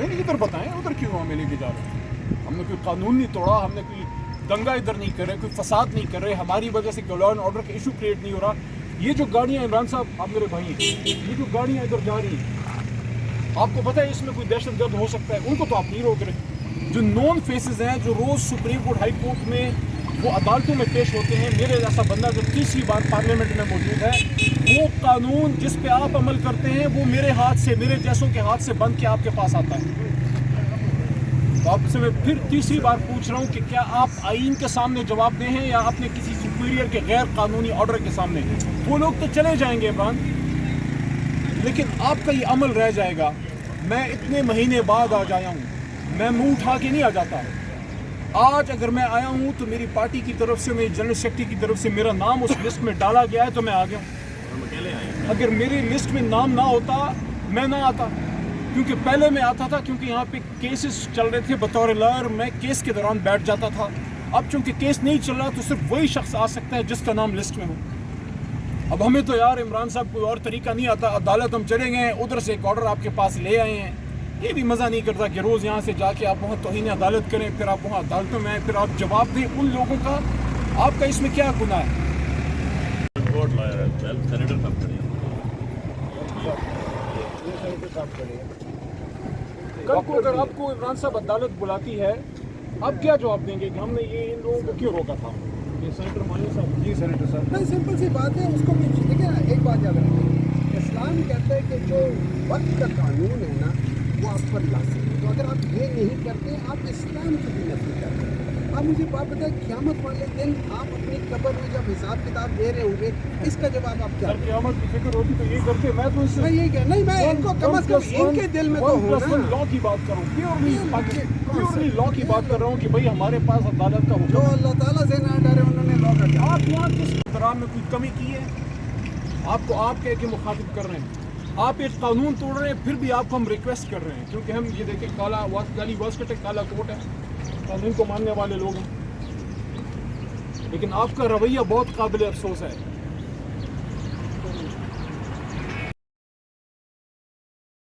نہیں ادھر بتائیں ادھر کیوں ہمیں لے کے جا رہے ہیں؟ ہم نے کوئی قانون نہیں توڑا, ہم نے کوئی دنگا ادھر نہیں کر رہے, کوئی فساد نہیں کر رہے, ہماری وجہ سے لا اینڈ آرڈر کا ایشو کریٹ نہیں ہو رہا. یہ جو گاڑیاں عمران صاحب آپ میرے بھائی ہیں, یہ جو گاڑیاں ادھر جا رہی ہیں آپ کو پتہ ہے اس میں کوئی دہشت گرد ہو سکتا ہے, ان کو تو آپ نہیں روک رہے. جو نون فیسز ہیں جو روز سپریم کورٹ ہائی کورٹ میں وہ عدالتوں میں پیش ہوتے ہیں, میرے جیسا بندہ جو تیسری بار پارلیمنٹ میں موجود ہے, وہ قانون جس پہ آپ عمل کرتے ہیں وہ میرے ہاتھ سے, میرے جیسوں کے ہاتھ سے بن کے آپ کے پاس آتا ہے. تو آپ سے میں پھر تیسری بار پوچھ رہا ہوں کہ کیا آپ آئین کے سامنے جواب دیں ہیں یا اپنے کسی سپیریئر کے غیر قانونی آرڈر کے سامنے؟ وہ لوگ تو چلے جائیں گے عمران, لیکن آپ کا یہ عمل رہ جائے گا. میں اتنے مہینے بعد آ جایا ہوں, میں منہ اٹھا کے نہیں آ جاتا. آج اگر میں آیا ہوں تو میری پارٹی کی طرف سے, میری جنرل سیکرٹری کی طرف سے میرا نام اس لسٹ میں ڈالا گیا ہے تو میں آ گیا ہوں. اگر میری لسٹ میں نام نہ ہوتا میں نہ آتا, کیونکہ پہلے میں آتا تھا کیونکہ یہاں پہ کیسز چل رہے تھے. بطور لائر میں کیس کے دوران بیٹھ جاتا تھا. اب چونکہ کیس نہیں چل رہا تو صرف وہی شخص آ سکتا ہے جس کا نام لسٹ میں ہو. اب ہمیں تو یار عمران صاحب کوئی اور طریقہ نہیں آتا. عدالت ہم چلے گئے, ادھر سے ایک آرڈر آپ کے پاس لے آئے ہیں. یہ بھی مزہ نہیں کرتا کہ روز یہاں سے جا کے آپ وہاں توہین عدالت کریں, پھر آپ وہاں عدالتوں میں آئیں, پھر آپ جواب دیں ان لوگوں کا. آپ کا اس میں کیا گناہ ہے؟ کل کو اگر آپ کو عمران صاحب عدالت بلاتی ہے, آپ کیا جواب دیں گے کہ ہم نے یہ ان لوگوں کو کیوں روکا تھا؟ یہ سینیٹر مانی صاحب. جی سینیٹر صاحب, نہیں سمپل سی بات ہے, اس کو دیکھیں نا, ایک بات یاد رکھیں, اسلام کہتا ہے کہ جو وقت کا قانون ہے نا وہ آپ پر لازم ہے. تو اگر آپ یہ نہیں کرتے آپ اسلام کی بھی نفی کرتے ہیں. آپ مجھے بات بتائیں, قیامت والے دن آپ اپنی قبر میں جب حساب کتاب دے رہے ہوں گے, اس کا جواب آپ کیا؟ قیامت کی فکر ہوتی تو یہ کرتے. میں تو اس سے یہ کہ نہیں, میں ان کو کم از کم ان کے دل میں تو ہوں نا. لا کی بات کروں, پیورلی لا کی بات کر رہا ہوں کہ بھائی ہمارے پاس عدالت کا جو حکم. اللہ تعالیٰ سے نہ ڈرے انہوں نے لا کا کیا. آپ یہاں کس طرح میں کوئی کمی کی ہے؟ آپ کو آپ کہہ کے مخاطب کر رہے ہیں, آپ ایک قانون توڑ رہے ہیں, پھر بھی آپ کو ہم ریکویسٹ کر رہے ہیں کیونکہ ہم یہ دیکھیں کالی واسکٹ ہے, کالا کوٹ ہے, قانون کو ماننے والے لوگ ہیں. لیکن آپ کا رویہ بہت قابل افسوس ہے.